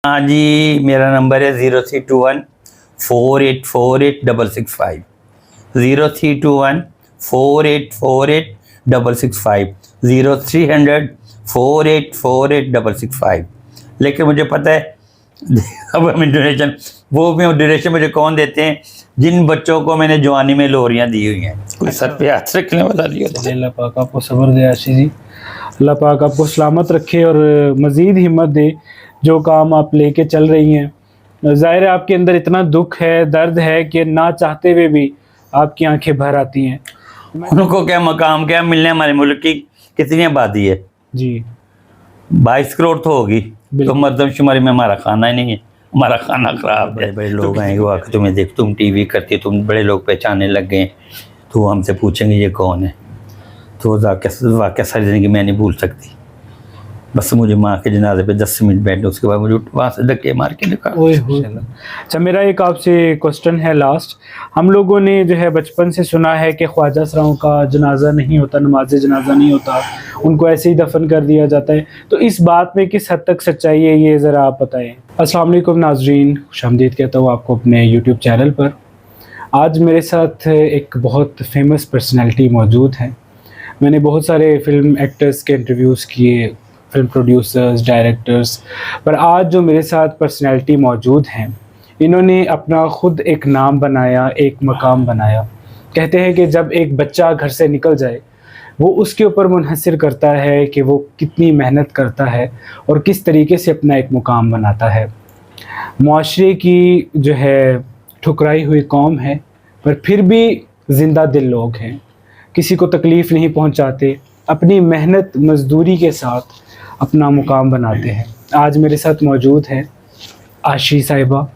हाँ जी, मेरा नंबर है 0321 4848 665 0321 4848 665 0300 4848 665। लेकिन मुझे पता है अब हमें डोनेशन, वो भी डोनेशन मुझे कौन देते हैं? जिन बच्चों को मैंने जवानी में लोरियां दी हुई हैं। कोई सर पे हाथ रखने वाला नहीं होता। अल्लाह पाक आपको सब्र दे आशी जी, अल्लाह पाक आपको सलामत रखे और मज़ीद हिम्मत दे जो काम आप लेके चल रही हैं। ज़ाहिर है आपके अंदर इतना दुख है, दर्द है कि ना चाहते हुए भी आपकी आंखें भर आती हैं। उनको क्या मकाम क्या मिलने? हमारे मुल्क की कितनी आबादी है? जी 22 करोड़ तो होगी। तो मर्दमशुमारी में हमारा खाना ही नहीं है, हमारा खाना खराब है। बड़े बड़े लोग आएंगे, वो आकर तुम्हें देख, तुम टीवी करती हो, तुम बड़े लोग पहचानने लग गए, तो वो हमसे पूछेंगे ये कौन है। तो वाक़या सारी ज़िंदगी मैं नहीं भूल सकती। बस मुझे माँ के जनाजे पे 10 मिनट बैठे, उसके बाद मुझे वहाँ से धक्के मार के निकाल। अच्छा, मेरा एक आपसे क्वेश्चन है लास्ट। हम लोगों ने जो है बचपन से सुना है कि ख्वाजा सराओं का जनाजा नहीं होता, नमाज जनाजा नहीं होता, उनको ऐसे ही दफन कर दिया जाता है। तो इस बात में किस हद तक सच्चाई है, ये ज़रा आप बताएं। अस्सलाम वालेकुम नाजरीन, खुशामदीद कहता हूँ आपको अपने यूट्यूब चैनल पर। आज मेरे साथ एक बहुत फेमस पर्सनैलिटी मौजूद है। मैंने बहुत सारे फिल्म एक्टर्स के इंटरव्यूज़ किए, फिल्म प्रोड्यूसर्स, डायरेक्टर्स, पर आज जो मेरे साथ पर्सनैलिटी मौजूद हैं, इन्होंने अपना ख़ुद एक नाम बनाया, एक मकाम बनाया। कहते हैं कि जब एक बच्चा घर से निकल जाए, वो उसके ऊपर मुनहसर करता है कि वो कितनी मेहनत करता है और किस तरीके से अपना एक मुकाम बनाता है। मुआशरे की जो है ठुकराई हुई कौम है, पर फिर भी ज़िंदा दिल लोग हैं, किसी को तकलीफ़ नहीं पहुंचाते, अपनी मेहनत मज़दूरी के साथ अपना मुकाम बनाते हैं। आज मेरे साथ मौजूद हैं आशी साहिबा,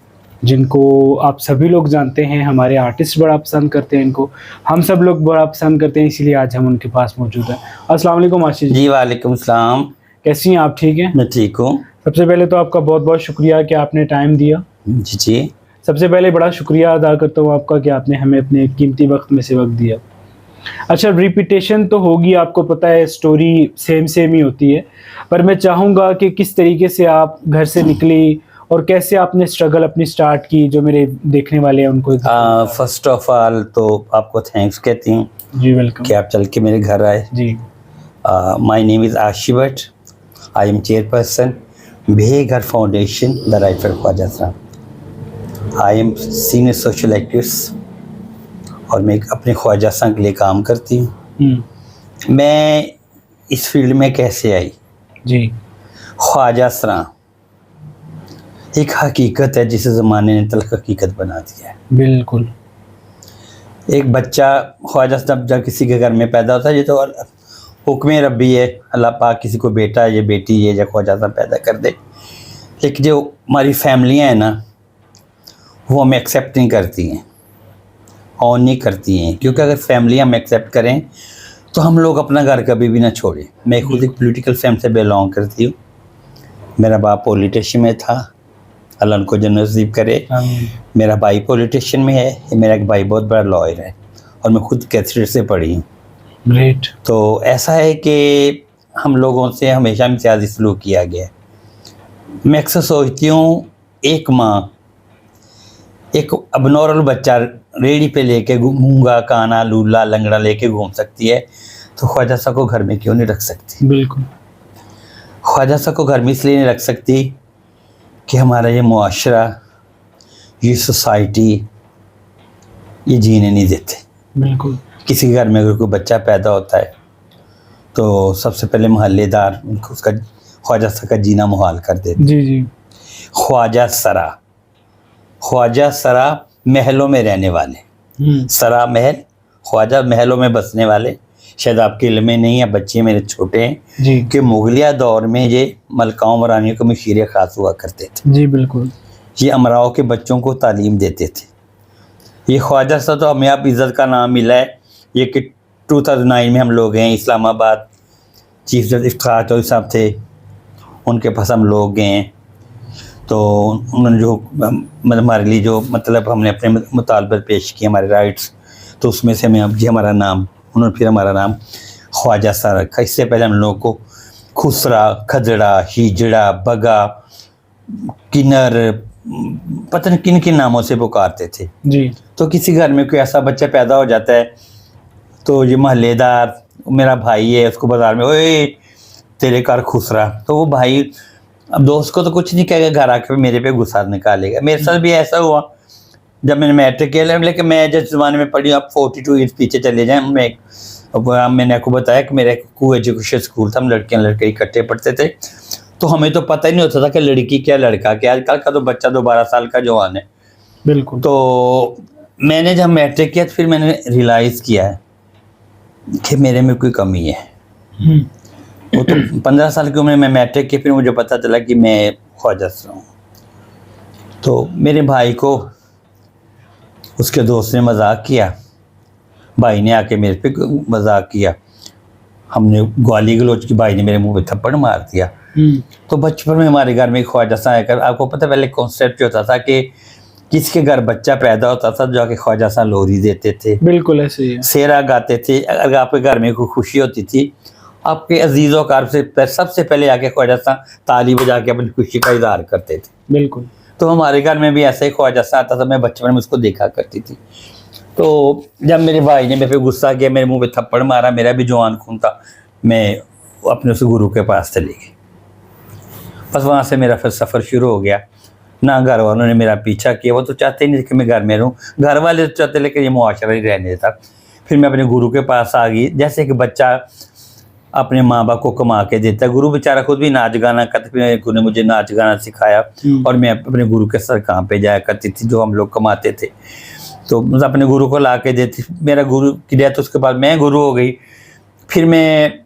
जिनको आप सभी लोग जानते हैं, हमारे आर्टिस्ट बड़ा पसंद करते हैं इनको, हम सब लोग बड़ा पसंद करते हैं, इसीलिए आज हम उनके पास मौजूद हैं। अस्सलाम वालेकुम आशी जी। वालेकुम सलाम। कैसी हैं आप? ठीक हैं? मैं ठीक हूँ। सबसे पहले तो आपका बहुत बहुत शुक्रिया कि आपने टाइम दिया। जी सबसे पहले बड़ा शुक्रिया अदा करता हूँ आपका कि आपने हमें अपने कीमती वक्त में से वक्त दिया। अच्छा, रिपीटेशन तो होगी, आपको पता है स्टोरी सेम ही होती है, पर मैं चाहूँगा कि किस तरीके से आप घर से निकली और कैसे आपने स्ट्रगल अपनी स्टार्ट की, जो मेरे देखने वाले हैं उनको। फर्स्ट ऑफ ऑल तो आपको थैंक्स कहती हूँ जी, वेलकम कि आप चल के मेरे घर आए जी। My name is Ashi Bhatt, I am chairperson Beghar foundation the right for Khwaja सराओं। I am senior social activist और मैं अपने ख्वाजा सराओं के लिए काम करती हूँ। मैं इस फील्ड में कैसे आई जी? ख्वाजा सराओं एक हकीकत है जिसे ज़माने ने तल्ख हकीकत बना दिया है। बिल्कुल। एक बच्चा ख्वाजा जब किसी के घर में पैदा होता है, ये तो हुक्म रब्बी है, अल्लाह पाक किसी को बेटा ये बेटी ये या ख्वाजा साहब पैदा कर दे। लेकिन जो हमारी फैमिलियाँ हैं ना, वो हमें एक्सेप्ट नहीं करती हैं, ऑन नहीं करती हैं, क्योंकि अगर फैमिलियाँ हमें एक्सेप्ट करें तो हम लोग अपना घर कभी भी ना छोड़ें। मैं खुद एक पॉलिटिकल फैमिली से बिलोंग करती हूँ। मेरा बाप पॉलिटिशियन में था, अल्लाह उनको जन्नत नसीब करे। मेरा भाई पॉलिटिशियन में है, मेरा एक भाई बहुत बड़ा लॉयर है और मैं खुद कैथेड्रल से पढ़ी हूँ। ग्रेट। तो ऐसा है कि हम लोगों से हमेशा इम्तियाजी सलूक किया गया है। मैं अक्सर सोचती हूँ, एक माँ एक अबनॉर्मल बच्चा रेडी पे लेके गूंगा काना लूला लंगड़ा लेके घूम सकती है, तो ख्वाजा साहब को घर में क्यों नहीं रख सकती? बिल्कुल। ख्वाजा साहब को घर में इसलिए नहीं रख सकती कि हमारा ये मुआशरा, ये सोसाइटी ये जीने नहीं देते। बिल्कुल। किसी के घर में अगर कोई बच्चा पैदा होता है तो सबसे पहले मोहल्लेदार उनको उसका ख्वाजा साहब का जीना मुहाल कर देते। जी जी। ख्वाजा सरा महलों में रहने वाले, सरा महल, ख्वाजा महलों में बसने वाले। शायद आपके इल्म में नहीं है, बच्चे मेरे छोटे हैं जी, कि मुगलिया दौर में ये मलकाओं वरानियों के मशीर ख़ास हुआ करते थे। जी बिल्कुल। ये अमराओं के बच्चों को तालीम देते थे। ये ख्वाजा साहब तो हमें अब इज़्ज़त का नाम मिला है, ये कि 2009 में हम लोग हैं इस्लामाबाद, चीफ जस्टिस इफ्तिखार चौधरी साहब थे, उनके पास हम लोग गए हैं। तो उन्होंने जो मतलब हमारे लिए जो मतलब हमने अपने मुतालबे पेश किए, हमारे राइट्स, तो उसमें से हमें अब जी हमारा नाम, उन्होंने फिर हमारा नाम ख्वाजा सा रखा। इससे पहले हम लोगों को खुसरा, खजड़ा, हिजड़ा, बगा किन्नर, पता नहीं किन किन नामों से पुकारते थे। जी। तो किसी घर में कोई ऐसा बच्चा पैदा हो जाता है तो ये मोहल्लेदार, मेरा भाई है, उसको बाजार में, ओए तेरे घर खुसरा, तो वो भाई अब दोस्त को तो कुछ नहीं कहेगा, घर आके मेरे पे गुस्सा निकालेगा। मेरे साथ भी ऐसा हुआ जब मैंने मैट्रिक किया, लेकिन मैं जिस ज़माने में पढ़ी, आप 42 ईयर्स पीछे चले जाएँ, मैंने आपको बताया कि मेरा को एजुकेशन स्कूल था, हम लड़कियाँ लड़के इकट्ठे पढ़ते थे, तो हमें तो पता ही नहीं होता था कि लड़की क्या लड़का क्या। आजकल का तो बच्चा 12 साल का जवान है। बिल्कुल। तो मैंने जब मैट्रिक किया तो फिर मैंने रियलाइज़ किया है कि मेरे में कोई कमी है। वो तो 15 साल की उम्र में मैट्रिक की, फिर मुझे पता चला कि मैं ख्वाजा असरा हूँ। तो मेरे भाई को उसके दोस्त ने मजाक किया, भाई ने आके मेरे पे मजाक किया, हमने गाली गलौज की, भाई ने मेरे मुंह पे थप्पड़ मार दिया। तो बचपन में हमारे घर में ख्वाजा सा आकर, आपको पता पहले कॉन्सेप्ट होता था कि किसके घर बच्चा पैदा होता था जाके ख्वाजा सा लोरी देते थे, बिल्कुल ऐसे ही है। सेरा गाते थे। अगर आपके घर में कोई खुशी होती थी, आपके अजीज़ों कार से सबसे पहले आके ख्वाजा सा ताली बजा के अपनी खुशी का इजहार करते थे। बिल्कुल। तो हमारे घर में भी ऐसा ही ख्वाजा सा आता था, मैं बचपन में उसको देखा करती थी। तो जब मेरे भाई ने मेरे पे गुस्सा किया, मेरे मुंह पे थप्पड़ मारा, मेरा भी जवान खून था, मैं अपने उस गुरु के पास चली गई। बस वहाँ से मेरा फिर सफ़र शुरू हो गया। ना घर वालों ने मेरा पीछा किया, वो तो चाहते ही नहीं कि मैं घर में रहूँ, घर वाले तो चाहते लेकिन ये मुआशरा ही रहने देता। फिर मैं अपने गुरु के पास आ गई। जैसे कि बच्चा अपने माँ बाप को कमा के देता है, गुरु बेचारा खुद भी नाच गाना करता, फिर गुरु ने मुझे नाच गाना सिखाया और मैं अपने गुरु के सर काम पे जाया करती थी, जो हम लोग कमाते थे तो अपने गुरु को ला के देती। मेरा गुरु की डेथ उसके बाद मैं गुरु हो गई। फिर मैं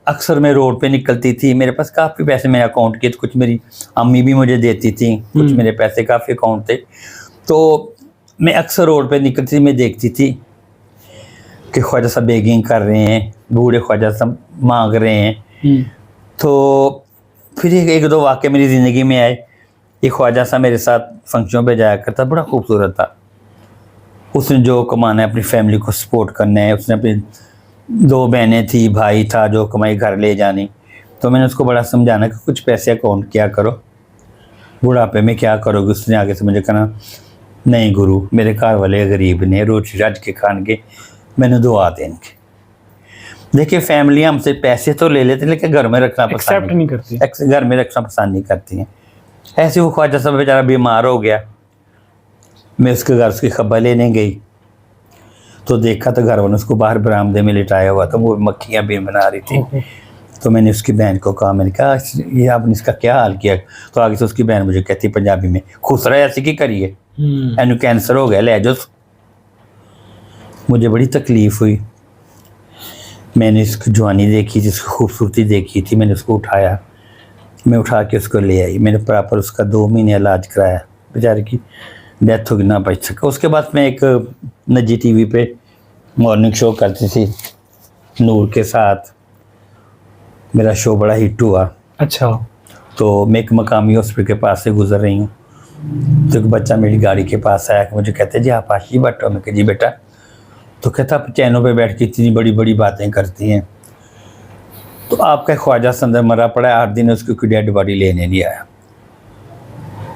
अक्सर मैं रोड पे निकलती थी, मेरे पास काफ़ी पैसे मेरे अकाउंट के, तो कुछ मेरी अम्मी भी मुझे देती थी, कुछ मेरे पैसे काफ़ी अकाउंट थे। तो मैं अक्सर रोड पे निकलती थी, मैं देखती थी कि ख्वाजा साहब बेगिंग कर रहे हैं, बूढ़े ख्वाजा साहब मांग रहे हैं। तो फिर एक दो वाक़े मेरी ज़िंदगी में आए। एक ख्वाजा साहब मेरे साथ फंक्शनों पे जाया करता, बड़ा खूबसूरत था। उसने जो कमाना है अपनी फैमिली को सपोर्ट करना है, उसने अपनी 2 बहनें थी, भाई था, जो कमाई घर ले जानी। तो मैंने उसको बड़ा समझाना कि कुछ पैसे अकाउंट किया करो, बुढ़ापे में क्या करोगे। उसने आगे से मुझे कहना, नहीं गुरु, मेरे घर वाले गरीब ने, रोटी रज के खान के, मैंने दुआ देंगे। देखिए फैमिलियाँ हमसे पैसे तो ले लेते लेकिन घर में रखना पसंद नहीं करती, घर में रखना पसंद नहीं करती हैं। ऐसे वो ख्वाजा साहब बेचारा बीमार हो गया, मैं उसके घर उसकी खबर लेने गई तो देखा तो घर वालों उसको बाहर बरामदे में लिटाया हुआ था, वो मक्खियाँ भी बना रही थी। तो मैंने उसकी बहन को कहा, मैंने कहा ये आपने इसका क्या हाल किया। तो आगे से उसकी बहन मुझे कहती पंजाबी में, खुसरा ऐसी की करिए, एनु कैंसर हो गया, ले जाओ। मुझे बड़ी तकलीफ़ हुई। मैंने इसकी जवानी देखी थी, उसकी खूबसूरती देखी थी, मैंने उसको उठाया, मैं उठा के उसको ले आई। मैंने प्रॉपर उसका 2 महीने इलाज कराया, बेचारे की डेथ होगी, ना बच सका। उसके बाद मैं एक निजी टीवी पे मॉर्निंग शो करती थी नूर के साथ, मेरा शो बड़ा हिट हुआ। अच्छा। तो मैं एक मकामी हॉस्पिटल के पास से गुजर रही हूँ, तो एक बच्चा मेरी गाड़ी के पास आया, मुझे कहते जी आप आशी भट्ट हो। मैं कहा जी बेटा। तो कहता आप चैनों पे बैठ के इतनी बड़ी बड़ी बातें करती हैं, तो आपका ख्वाजा संदर मरा पड़ा है, 8 दिन उसकी कोई डेड बॉडी लेने नहीं आया।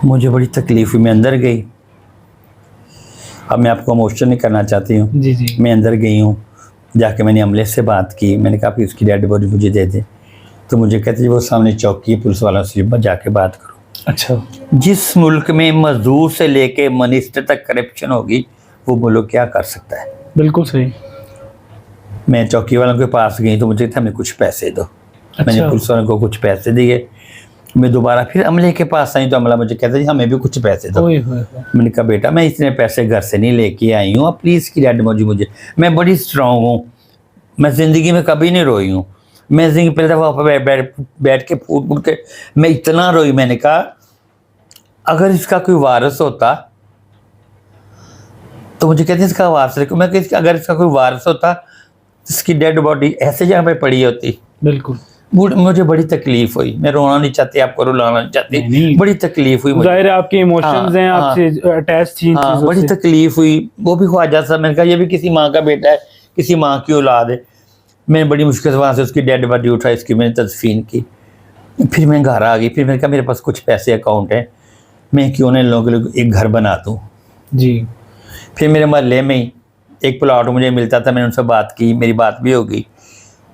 मुझे बड़ी तकलीफ हुई, मैं अंदर गई। अब मैं आपको इमोशन नहीं करना चाहती हूँ। जी जी। मैं अंदर गई हूँ, जाके मैंने अमले से बात की, मैंने कहा कि उसकी डेड बॉडी मुझे दे दे। तो मुझे कहते जी वो सामने चौकी पुलिस वालों से जाके बात करो। अच्छा। जिस मुल्क में मजदूर से लेके मिनिस्टर तक करप्शन होगी, वो मुल्क क्या कर सकता है। बिल्कुल सही। मैं चौकी वालों के पास गई तो मुझे कहता हमें कुछ पैसे दो। अच्छा। मैंने पुलिस वालों को कुछ पैसे दिए। मैं दोबारा फिर अमले के पास आई तो अमला मुझे कहता जी हमें भी कुछ पैसे दो। मैंने कहा बेटा मैं इतने पैसे घर से नहीं लेके आई हूँ, प्लीज़ की डेड बॉडी मुझे, मैं बड़ी स्ट्रॉन्ग हूँ, मैं ज़िंदगी में कभी नहीं रोई हूँ। मैं ज़िंदगी पहले वहाँ पर बैठ के फूट फूट के मैं इतना रोई। मैंने कहा अगर इसका कोई वारिस होता, तो मुझे कहते हैं इसका वारिस, मैं कहती अगर इसका कोई वारिस होता इसकी डेड बॉडी ऐसे जगह पे पड़ी होती। बिल्कुल। मुझे बड़ी तकलीफ हुई, मैं रोना नहीं चाहती, आपको रुलाना नहीं चाहती, बड़ी तकलीफ हुई। जाहिर है आपके इमोशंस हैं, आपसे अटैच थी इन चीजों से। बड़ी तकलीफ हुई। वो भी ख्वाजा साहब, मैंने कहा ये भी किसी माँ का बेटा है, किसी माँ की औलाद है। मैंने बड़ी मुश्किल से वहाँ से उसकी डेड बॉडी उठाई, इसकी मैंने तदफीन की। फिर मैं घर आ गई, फिर मैंने कहा मेरे पास कुछ पैसे अकाउंट है, मैं क्यों ना इन लोगों के लिए एक घर बना दूँ। जी। फिर मेरे मोहल्ले में ही एक प्लॉट मुझे मिलता था, मैंने उनसे बात की, मेरी बात भी हो गई।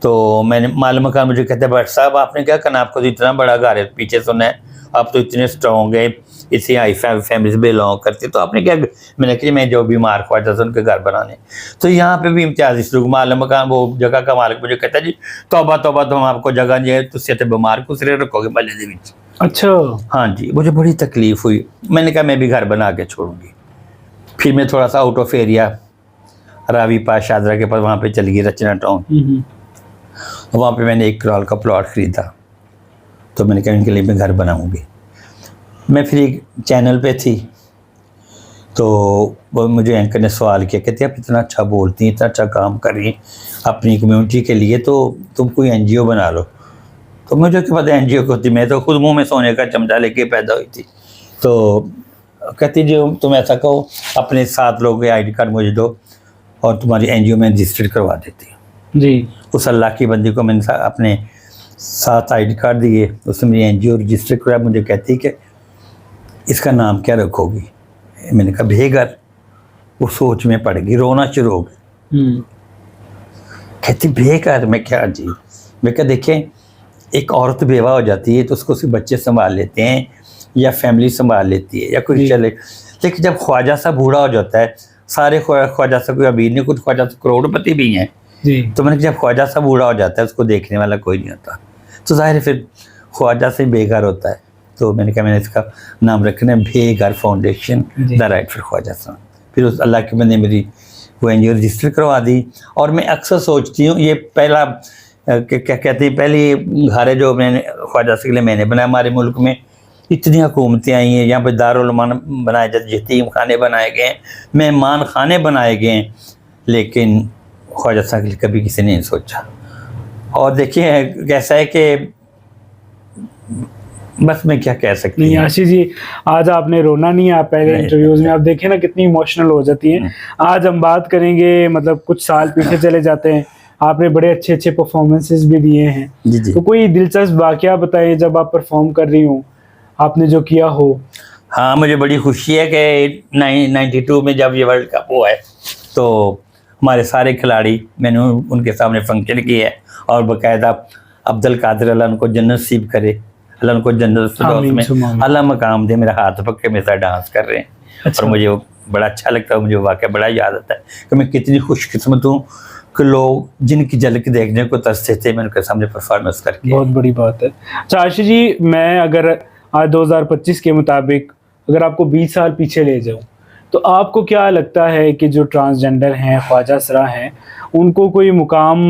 तो मैंने मालूम मकान मुझे कहते हैं, भट्ट साहब आपने क्या करना, आपको तो इतना बड़ा घर है, पीछे सुना है आप तो इतने स्ट्रॉन्ग है, इसी हाई फैमिली से बिलोंग करते, तो आपने क्या। मैंने कहा मैं जो बीमार ख्वाजा था उनके घर बनाने। तो यहाँ पे भी इम्तियाजी शुरू, मालूम मकान वो जगह का मालिक मुझे कहता है जी तौबा तौबा, तो हम आपको जगह नहीं है, तुझसे तो बीमार कुछ रखोगे महल्ले के विच। अच्छा। हाँ जी, मुझे बड़ी तकलीफ हुई। मैंने कहा मैं भी घर बना के छोड़ूंगी। फिर मैं थोड़ा सा आउट ऑफ एरिया रावी पास शादरा के पास वहाँ पे चली गई, रचना टाउन। वहाँ पे मैंने 1 करोड़ का प्लॉट ख़रीदा। तो मैंने कहा इनके लिए मैं घर बनाऊंगी। मैं फिर एक चैनल पे थी, तो वो मुझे एंकर ने सवाल किया, कहते आप इतना अच्छा बोलती हैं, इतना अच्छा काम कर रही हैं अपनी कम्युनिटी के लिए, तो तुम कोई NGO बना लो। तो मुझे क्या पता NGO को होती, मैं तो खुद मुँह में सोने का चमचा लेके पैदा हुई थी। तो कहती जो तुम ऐसा कहो, अपने 7 लोगों के ID कार्ड मुझे दो और तुम्हारी NGO में रजिस्टर्ड करवा देती हूँ। जी। उस अल्लाह की बंदी को मैंने अपने 7 ID कार्ड दिए, उसने मेरी NGO रजिस्टर कराया। मुझे कहती कि इसका नाम क्या रखोगी। मैंने कहा बेघर। वो सोच में पड़ गई, रोना शुरू हो गई। कहती बेघर, मैं क्या जी। मैं क्या देखें, एक औरत बेवा हो जाती है तो उसको सिर्फ बच्चे संभाल लेते हैं या फैमिली संभाल लेती है या कुछ चले, लेकिन जब ख्वाजा सा बूढ़ा हो जाता है, सारे ख्वाजा सा कोई अमीर नहीं, कुछ ख्वाजा सा करोड़पति भी हैं जी। तो मैंने जब ख्वाजा सा बूढ़ा हो जाता है उसको देखने वाला कोई नहीं होता, तो जाहिर है फिर ख्वाजा से बेघर होता है। तो मैंने कहा मैंने इसका नाम रखना है बेघर फाउंडेशन द राइट फॉर ख्वाजा सा। फिर उस अल्लाह के बंदे मेरी वो NGO रजिस्टर करवा दी। और मैं अक्सर सोचती हूँ, ये पहला क्या कहते हैं, पहली घर है जो मैंने ख्वाजा से के लिए मैंने बनाया। हमारे मुल्क में इतनी हुकूमतें आई हैं, यहाँ पर दारुल उलमा बनाए जाते, यतीम खाने बनाए गए हैं, मेहमान खाने बनाए गए हैं, लेकिन ख्वाजा साहब के लिए कभी किसी ने नहीं सोचा। और देखिए कैसा है कि बस मैं क्या कह सकती नहीं हूँ। आशीष जी, आज आपने रोना नहीं, आप पहले इंटरव्यूज में आप देखें ना कितनी इमोशनल हो जाती हैं। आज हम बात करेंगे, मतलब कुछ साल पीछे चले जाते हैं, आपने बड़े अच्छे अच्छे परफॉर्मेंसेस भी दिए हैं। जी जी। तो कोई दिलचस्प वाकया बताइए जब आप परफॉर्म कर रही हो, आपने जो किया हो। हाँ, मुझे बड़ी खुशी है कि 92 में जब ये वर्ल्ड कप हुआ है तो हमारे सारे खिलाड़ी, मैंने उनके सामने फंक्शन किया है और बाकायदा अब्दुल कादिर अल्लाह उनको जन्नत नसीब करे, अल्लाह उनको जन्नत फिरदौस में अल्लाह मकाम दे, मेरा हाथ पक्के मेरे साथ डांस कर रहे हैं। अच्छा। और मुझे वो बड़ा अच्छा लगता है, मुझे वाकया बड़ा याद आता है कि मैं कितनी खुशकिस्मत हूँ कि लोग जिनकी झलक देखने को तरसते थे, मैं उनके सामने परफॉर्मेंस करके। बहुत बड़ी बात है। अच्छा आशीष जी, मैं अगर आज 2025 के मुताबिक अगर आपको 20 साल पीछे ले जाऊं, तो आपको क्या लगता है कि जो ट्रांसजेंडर हैं, ख्वाजा सरा हैं, उनको कोई मुकाम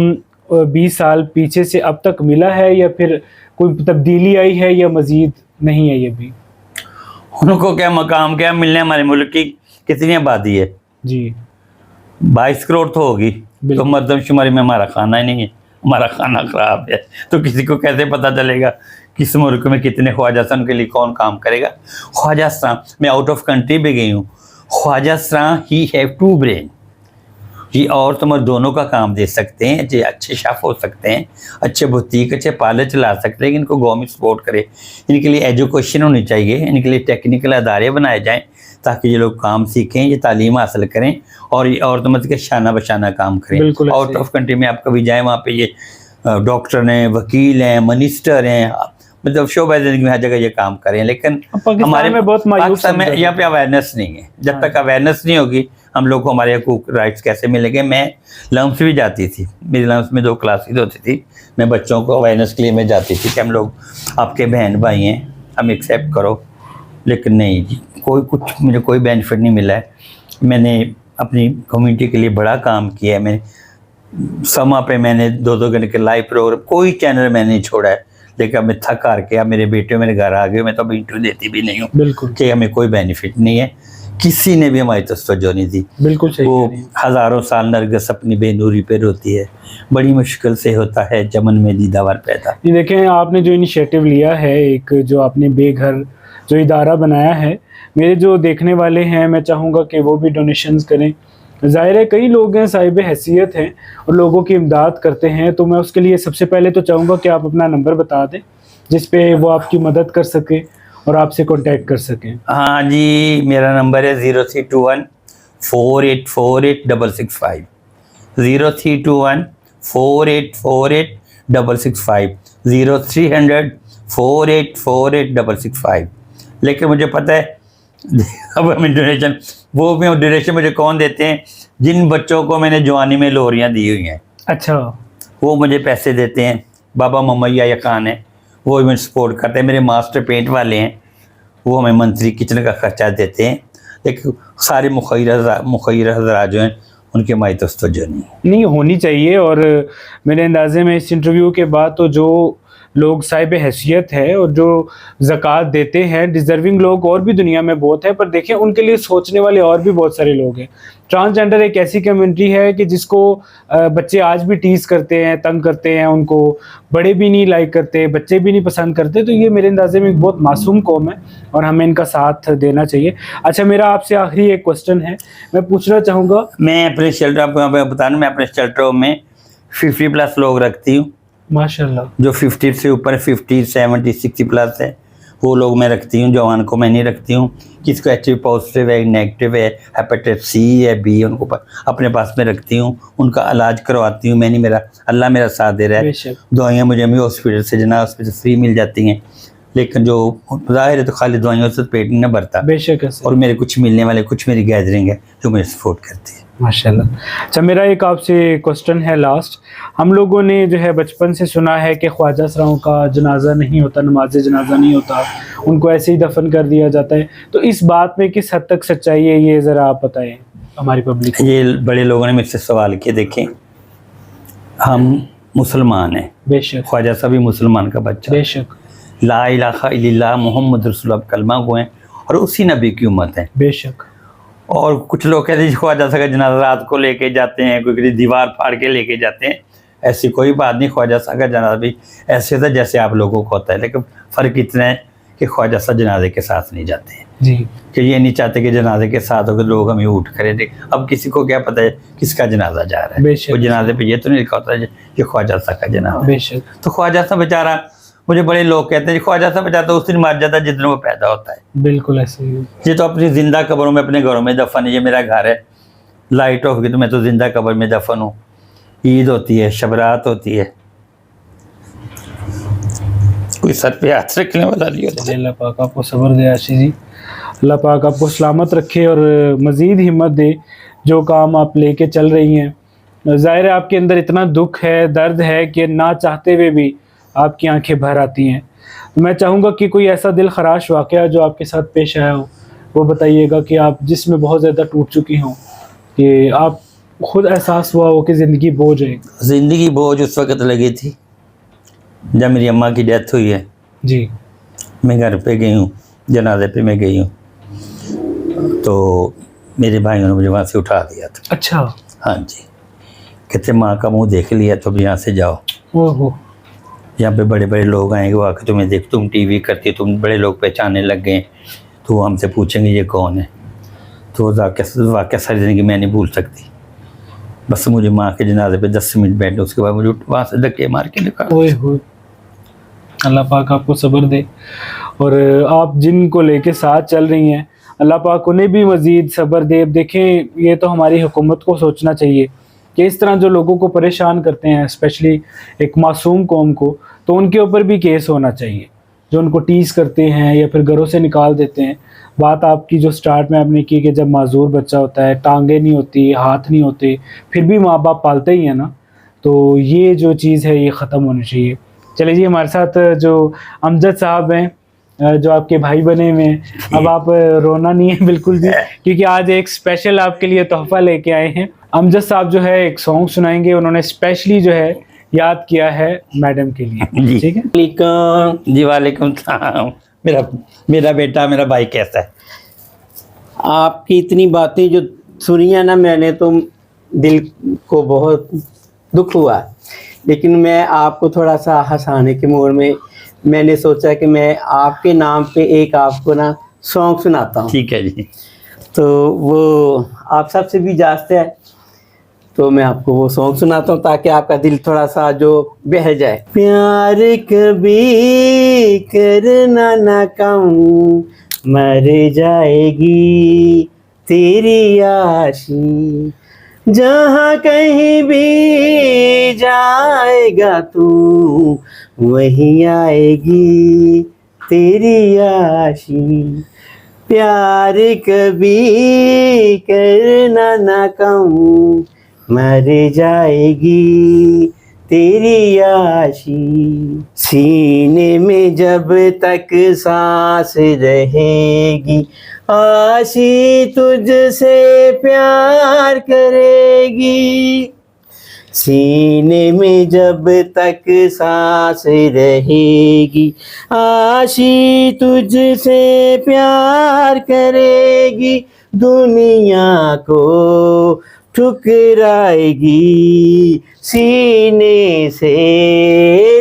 20 साल पीछे से अब तक मिला है या फिर कोई तब्दीली आई है या मजीद नहीं है? ये भी उनको क्या मकाम क्या मिलने, हमारे मुल्क की कितनी आबादी है जी? 22 करोड़ तो होगी, तो मरदमशुमारी में हमारा खाना ही नहीं है, हमारा खाना खराब है, तो किसी को कैसे पता चलेगा किस मुल्क में कितने ख्वाजा सरां के लिए कौन काम करेगा। ख्वाजा सरां, मैं आउट ऑफ कंट्री भी गई हूँ, ख्वाजा सरां ही हैव 2 ब्रेन। जी, और तो मर्द दोनों का काम दे सकते हैं, जी अच्छे शेफ हो सकते हैं, अच्छे बुटीक, अच्छे पार्लर चला सकते हैं, लेकिन इनको गवर्नमेंट सपोर्ट करे। इनके लिए एजुकेशन होनी चाहिए, इनके लिए टेक्निकल अदारे बनाए जाएं ताकि ये लोग काम सीखें, ये तालीम हासिल करें और ये औरत के शाना बशाना काम करें। आउट ऑफ कंट्री में आप कभी जाएँ, वहाँ पर ये डॉक्टर हैं, वकील हैं, मिनिस्टर हैं, मतलब शोबा ज़िंदगी में हर जगह ये काम करें, लेकिन हमारे में बहुत पाकिस्तान में यहाँ पे अवेयरनेस नहीं है। जब तक अवेयरनेस नहीं होगी हम लोग को हमारे हकूक राइट्स कैसे मिलेंगे। मैं लम्स भी जाती थी, मेरी लम्स में 2 क्लासेज होती थी, मैं बच्चों को अवेयरनेस के लिए मैं जाती थी कि हम लोग आपके बहन भाई हैं, हम एक्सेप्ट करो, लेकिन नहीं जी, मुझे कोई बेनिफिट नहीं मिला है। मैंने अपनी कम्युनिटी के लिए बड़ा काम किया है। मैं समा पे मैंने 2-2 घंटे के लाइव प्रोग्राम, कोई चैनल मैंने नहीं छोड़ा है, लेकिन मैं थक हार के, अब मेरे बेटे मेरे घर आ गए, मैं तो अभी इंटरव्यू देती भी नहीं हूँ। बिल्कुल, कि हमें कोई बेनिफिट नहीं है, किसी ने भी हमारी तवज्जो नहीं दी। बिल्कुल सही। वो हज़ारों साल नरगिस अपनी बेनूरी पे रोती है, बड़ी मुश्किल से होता है चमन में दीदावर पैदा। ये देखें, आपने जो इनिशिएटिव लिया है, एक जो आपने बेघर जो इदारा बनाया है, मेरे जो देखने वाले हैं, मैं चाहूँगा कि वो भी डोनेशंस करें। ज़ाहिर है कई लोग हैं, साहिब हैसियत हैं और लोगों की इमदाद करते हैं, तो मैं उसके लिए सबसे पहले तो चाहूँगा कि आप अपना नंबर बता दें जिस पे वो आपकी मदद कर सके और आपसे कांटेक्ट कर सकें? हाँ जी, मेरा नंबर है 0321 4848 665, 0321 4848 665, 0300 4848 665। लेकिन मुझे पता है अब हमें डोनेशन, वो भी डोनेशन मुझे कौन देते हैं? जिन बच्चों को मैंने जवानी में लोहरियाँ दी हुई हैं, अच्छा, वो मुझे पैसे देते हैं। बाबा ममैया या खान है, वो हमें सपोर्ट करते हैं। मेरे मास्टर पेंट वाले हैं, वो हमें मंथली किचन का खर्चा देते हैं। लेकिन सारे मुखैर हज़रात जो हैं, उनके माइतस तो जो नहीं होनी चाहिए। और मेरे अंदाजे में इस इंटरव्यू के बाद तो जो लोग साहिब हैसियत है और जो ज़कात देते हैं, डिज़र्विंग लोग और भी दुनिया में बहुत है, पर देखें उनके लिए सोचने वाले और भी बहुत सारे लोग हैं। ट्रांसजेंडर एक ऐसी कम्युनिटी है कि जिसको बच्चे आज भी टीज़ करते हैं, तंग करते हैं, उनको बड़े भी नहीं लाइक करते, बच्चे भी नहीं पसंद करते। तो ये मेरे अंदाजे में एक बहुत मासूम कौम है और हमें इनका साथ देना चाहिए। अच्छा, मेरा आपसे आखिरी एक क्वेश्चन है, मैं पूछना चाहूँगा। मैं अपने शेल्टर, आपको यहाँ पे बताना, मैं अपने शेल्टरों में 50+ लोग रखती हूँ। माशाल्लाह। जो 50 से ऊपर, 50, 70, 60+ है, वो लोग मैं रखती हूँ। जवान को मैं नहीं रखती हूँ। किसको HIV पॉजिटिव है, नेगेटिव है, हेपेटाइटिस C है, B, उनको अपने पास में रखती हूँ, उनका इलाज करवाती हूँ। मैं नहीं, मेरा अल्लाह मेरा साथ दे रहा है। दवाइयाँ मुझे अभी हॉस्पिटल से, जना हॉस्पिटल फ्री मिल जाती हैं। लेकिन जो ज़ाहिर है तो खाली दवाइयों से पेट नहीं भरता। बेशक। और मेरे कुछ मिलने वाले, कुछ मेरी गैदरिंग है जो मुझे सपोर्ट करती है। माशाल्लाह। अच्छा, मेरा एक आपसे क्वेश्चन है लास्ट। हम लोगों ने जो है बचपन से सुना है कि ख्वाजा सराओं का जनाजा नहीं होता, नमाज जनाजा नहीं होता, उनको ऐसे ही दफन कर दिया जाता है। तो इस बात में किस हद तक सच्चाई है, ये ज़रा आप बताएं हमारी पब्लिक को। ये बड़े लोगों ने मुझसे सवाल किए। देखें, हम मुसलमान हैं, बेशक। ख्वाजा साहब भी मुसलमान का बच्चा, बेशक। ला इलाहा इल्लल्लाह मुहम्मद रसूलुल्लाह कलमा हुए हैं और उसी नबी की उम्मत है। बेशक। और कुछ लोग कहते हैं ख्वाजा साहब का जनाजा रात को लेके जाते हैं, कोई दीवार फाड़ के लेके जाते हैं। ऐसी कोई बात नहीं। ख्वाजा साहब का जनाजा भी ऐसे होता है जैसे आप लोगों को होता है, लेकिन फ़र्क इतना है कि ख्वाजा साहब जनाजे के साथ नहीं जाते हैं जी, कि ये नहीं चाहते कि जनाजे के साथ होकर लोग हमें उठ करें। देख, अब किसी को क्या पता है किसका जनाजा जा रहा है? बेशक। वो जनाजे पे ये तो नहीं लिखा होता है कि ख्वाजा साहब का जनाजा। बेशक। तो ख्वाजा साहब बेचारा, मुझे बड़े लोग कहते हैं ख्वाजा साहब बेचारा तो उस दिन मर जाता है जिस दिन वो पैदा होता है। बिल्कुल ऐसे ही। ये तो अपनी जिंदा कब्रों में, अपने घरों में दफन है। ये मेरा घर है, लाइट ऑफ गई तो मैं तो जिंदा कब्र में दफन हूँ। ईद होती है, शबरात होती है, कोई सर पे हाथ रखने वाला नहीं होता। अल्लाह पाक आपको सब्र दे आशी जी, अल्लाह पाक आपको सलामत रखे और मज़ीद हिम्मत दे जो काम आप लेके चल रही हैं। ज़ाहिर है आपके अंदर इतना दुख है, दर्द है कि ना चाहते हुए भी आपकी आंखें भर आती हैं। मैं चाहूँगा कि कोई ऐसा दिल खराश वाक़या जो आपके साथ पेश आया हो, वो बताइएगा कि आप जिसमें बहुत ज़्यादा टूट चुकी हों, कि आप खुद एहसास हुआ हो कि ज़िंदगी बोझ है। ज़िंदगी बोझ उस वक़्त लगी थी जब मेरी अम्मा की डेथ हुई है जी। मैं घर पे गई हूँ, जनाजे पे मैं गई हूँ, तो मेरे भाइयों ने मुझे वहाँ से उठा दिया था। अच्छा। हाँ जी, कहते माँ का मुँह देख लिया तो अब यहाँ से जाओ। ओहो। यहाँ पे बड़े बड़े लोग आएंगे, वो आके तुम्हें देख, तुम टीवी करती, तुम बड़े लोग पहचानने लग गए, तो वो हमसे पूछेंगे ये कौन है। तो वाक़या सारी ज़िंदगी मैं नहीं भूल सकती। बस मुझे माँ के जनाजे पे 10 मिनट बैठे, उसके बाद मुझे वहाँ से धक्के मार के निकाल। ओए हो, अल्लाह पाक आपको सब्र दे। और आप जिनको लेके साथ चल रही हैं, अल्लाह पाक उन्हें भी मज़ीद सब्र दे। देखें, ये तो हमारी हुकूमत को सोचना चाहिए कि इस तरह जो लोगों को परेशान करते हैं, स्पेशली एक मासूम कौम को, तो उनके ऊपर भी केस होना चाहिए। जो उनको टीज़ करते हैं या फिर घरों से निकाल देते हैं। बात आपकी जो स्टार्ट में आपने की कि जब माजूर बच्चा होता है, टांगे नहीं होती, हाथ नहीं होते, फिर भी माँ बाप पालते ही हैं ना, तो ये जो चीज़ है ये ख़त्म होनी चाहिए। चलिए जी, हमारे साथ जो अमजद साहब हैं, जो आपके भाई बने हुए हैं, अब आप रोना नहीं है बिल्कुल भी, क्योंकि आज एक स्पेशल आपके लिए तोहफा लेके आए हैं। अमजद साहब जो है एक सॉन्ग सुनाएंगे, उन्होंने स्पेशली जो है याद किया है मैडम के लिए। ठीक है जी, वालेकुम सलाम। मेरा बेटा, मेरा भाई कैसा है? आपकी इतनी बातें जो सुनी है ना मैंने, तो दिल को बहुत दुख हुआ। लेकिन मैं आपको थोड़ा सा हंसाने के मूड में मैंने सोचा कि मैं आपके नाम पे एक आपको ना सॉन्ग सुनाता हूँ। ठीक है जी। तो वो आप सबसे भी जास्त है, तो मैं आपको वो सॉन्ग सुनाता हूँ ताकि आपका दिल थोड़ा सा जो बह जाए। प्यार कभी करना ना कम, मर जाएगी तेरी आशी, जहाँ कहीं भी जाएगा तू वहीं आएगी तेरी आशी। प्यार कभी करना ना कम, मर जाएगी तेरी आशी। सीने में जब तक सांस रहेगी आशी तुझसे प्यार करेगी। सीने में जब तक सांस रहेगी आशी तुझसे प्यार करेगी। दुनिया को ठुकराएगी सीने से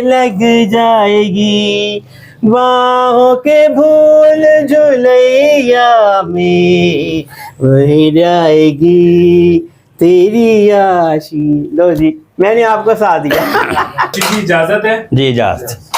लग जाएगी। बाहों के भूल झुलैया में वही जाएगी तेरी आशी। लो जी, मैंने आपको साथ दिया। जी इजाजत है। जी इजाज़त।